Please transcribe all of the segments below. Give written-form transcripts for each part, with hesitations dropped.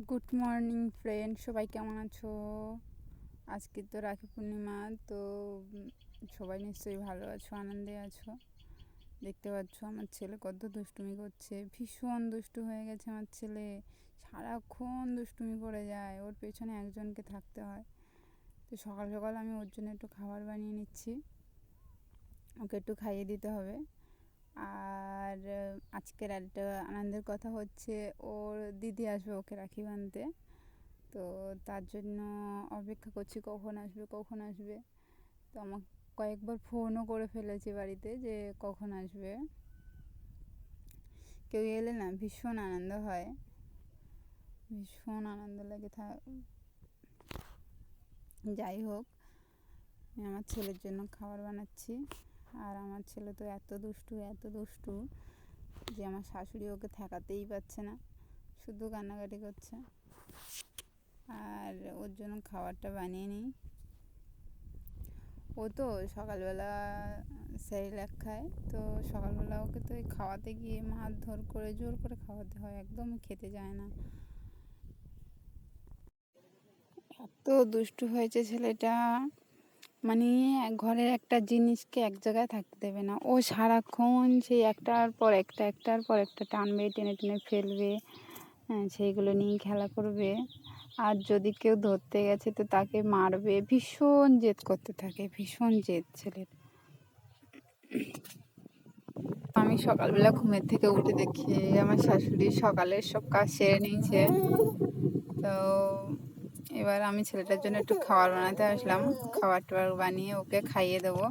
Good morning friend, সবাই কেমন আছো? আজকে তো রাখি পূর্ণিমা, তো সবাই নিশ্চয়ই ভালো আছো, আনন্দে আছো। দেখতে পাচ্ছ আমার ছেলে কত দুষ্টুমি করছে, ভীষণ দুষ্টু হয়ে গেছে আমার ছেলে। সারাক্ষণ দুষ্টুমি করে যায়, ওর পেছনে একজনকে থাকতে হয়। তো সকাল সকাল আমি ওর জন্য একটু খাবার বানিয়ে নিচ্ছি, ওকে একটু খাইয়ে দিতে হবে। আর আজকের একটা আনন্দের কথা হচ্ছে, ওর দিদি আসবে ওকে রাখি বাঁধতে। তো তার জন্য অপেক্ষা করছি কখন আসবে। তো আমাকে কয়েকবার ফোনও করে ফেলেছি বাড়িতে যে কখন আসবে। কেউ এলে না ভীষণ আনন্দ হয়, ভীষণ আনন্দ লাগে। যাই হোক, আমি আমার ছেলের জন্য খাবার বানাচ্ছি। আর আমার ছেলে তো এত দুষ্টু যে আমার শাশুড়ি ওকে ঠেকাতেই পারছে না, শুধু কান্নাকাটি করছে। আর ওর জন্য খাবারটা বানিয়ে নিই। ও তো সকালবেলা সেরেলাক খায়, তো সকালবেলা ওকে তো খাওয়াতে গিয়ে মারধর করে জোর করে খাওয়াতে হয়, একদমই খেতে যায় না। এত দুষ্টু হয়েছে ছেলেটা, মানে ঘরের একটা জিনিসকে এক জায়গায় থাকতে দেবে না। ও সারাক্ষণ সেই একটার পর একটা টানবে, টেনে টেনে ফেলবে, সেইগুলো নিয়ে খেলা করবে। আর যদি কেউ ধরতে গেছে তো তাকে মারবে, ভীষণ জেদ করতে থাকে, ভীষণ জেদ ছেলের। আমি সকালবেলা ঘুমের থেকে উঠে দেখি আমার শাশুড়ি সকালের সব কাজ সেরে নিয়েছে। তো এবার আমি ছেলেটার জন্য একটু খাবার বানাতে আসলাম, খাবার টাবার বানিয়ে ওকে খাইয়ে দেবো।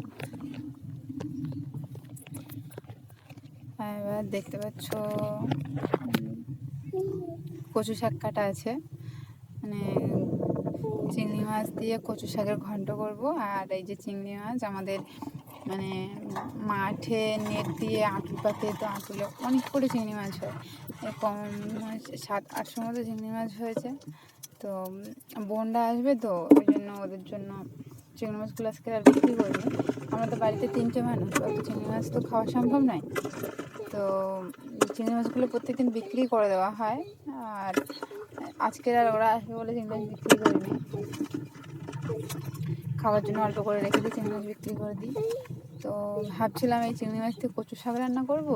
এবার দেখতে পাচ্ছ কচু শাক কাটা আছে, মানে চিংড়ি মাছ দিয়ে কচু শাকের ঘন্ট করব। আর এই যে চিংড়ি মাছ আমাদের মানে মাঠে নেট দিয়ে আঁটুল পাতে, তো আঁটুলে অনেক করে চিংড়ি মাছ হয়, এরকম 700-800 মতো চিংড়ি মাছ হয়েছে। তো বোনরা আসবে, তো ওই জন্য ওদের জন্য চিংড়ি মাছগুলো আজকে আর বিক্রি করবো। আমরা তো বাড়িতে 3টে মানুষ, অত চিংড়ি মাছ তো খাওয়া সম্ভব নয়। তো চিংড়ি মাছগুলো প্রত্যেকদিন বিক্রি করে দেওয়া হয়। আর আজকের আর ওরা আসবে বলে চিংড়ি মাছ বিক্রি করিনি, খাওয়ার জন্য অল্প করে রেখে দিই, চিংড়ি মাছ বিক্রি করে দিই। তো ভাবছিলাম এই চিংড়ি মাছ দিয়ে কচু শাক রান্না করবো,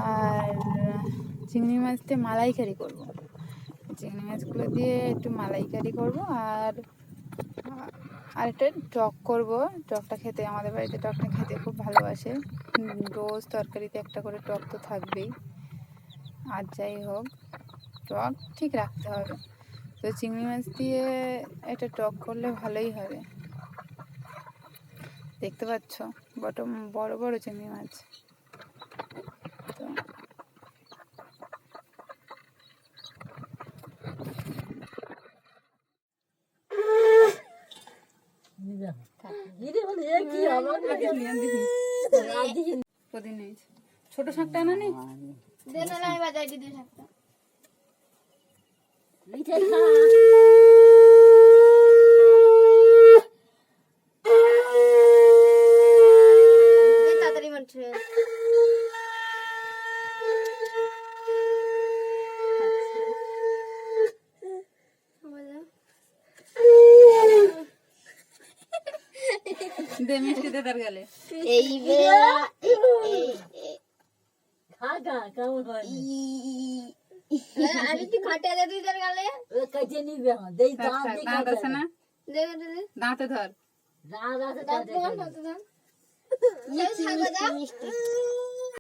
আর চিংড়ি মাছ দিয়ে মালাইকারি করবো। চিংড়ি মাছগুলো দিয়ে একটু মালাইকারি করবো, আর একটা টক করবো। টকটা খেতে, আমাদের বাড়িতে টকটা খেতে খুব ভালোবাসে, রোজ তরকারিতে একটা করে টক তো থাকবেই। আর যাই হোক, টক ঠিক রাখতে হবে। তো চিংড়ি মাছ দিয়ে একটা টক করলে ভালোই হবে। দেখতে পাচ্ছ বড় বড় চিংড়ি মাছ। তো ছোট শাকটা আনা নেই, তাড়াতাড়ি মারছে। দে মিষ্টি দে তার গালে, এই কেমন হয় আর একটু খাটা দে তুই তার গালে, কাটে নিবে। দেই দাঁত আছে না, দাঁতে ধর, দাঁত আছে, দাঁত ধর, দাঁতে ধর।